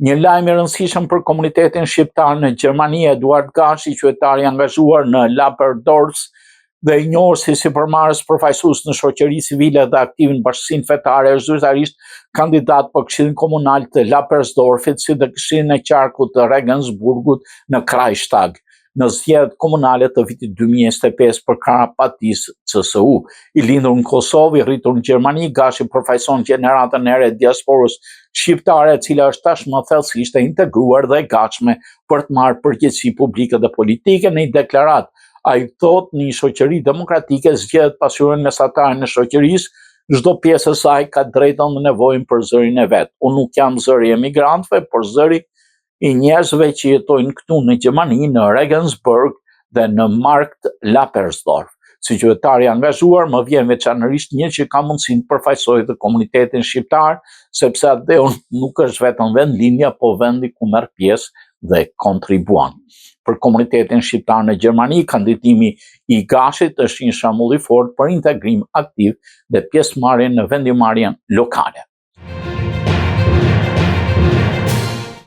Një lajm I rëndësishëm për komunitetin shqiptar në Gjermani, Eduard Gashi, qytetar I angazhuar në Laperdorf dhe I njohur si sipërmarrës përfaqësues në shoqëri civile dhe aktiv në Bashkinë Fetare, është zyrtarisht kandidat për Këshillin Komunal të Laperdorfit si dhe Këshillin e Qarkut të Regensburgut në Kreistag në zgjedhjet komunale të vitit 2025 për krah partisë CSU. I lindur në Kosovë, I rritur në Gjermani, Gashi përfaqëson gjeneratën e re të diasporës shqiptare, e cila është tashmë thellësisht e integruar dhe e gatshme për të marrë përgjegjësi publike dhe politike. Në një deklaratë, ai thotë, në një shoqëri demokratike zgjedhjet pasqyrojnë mesataren e shoqërisë, çdo pjesë e saj ka drejtën dhe nevojën për zërin e vet. Unë nuk jam zëri I emigrantëve, por zëri I njerëzve që jetojnë këtu në Gjermani, në Regensburg dhe në Markt Lappersdorf. Si qytetar I angazhuar, më vjen veçanërisht një që ka mundësinë të përfaqësojë të komunitetin shqiptar, sepse atë nuk është vetëm vendlinja, po vendi ku merr pjesë dhe kontribuon. Për komunitetin shqiptar në Gjermani, kandidimi I Gashit është një shembull I fortë për integrim aktiv dhe pjesëmarrje në vendimarrjen lokale.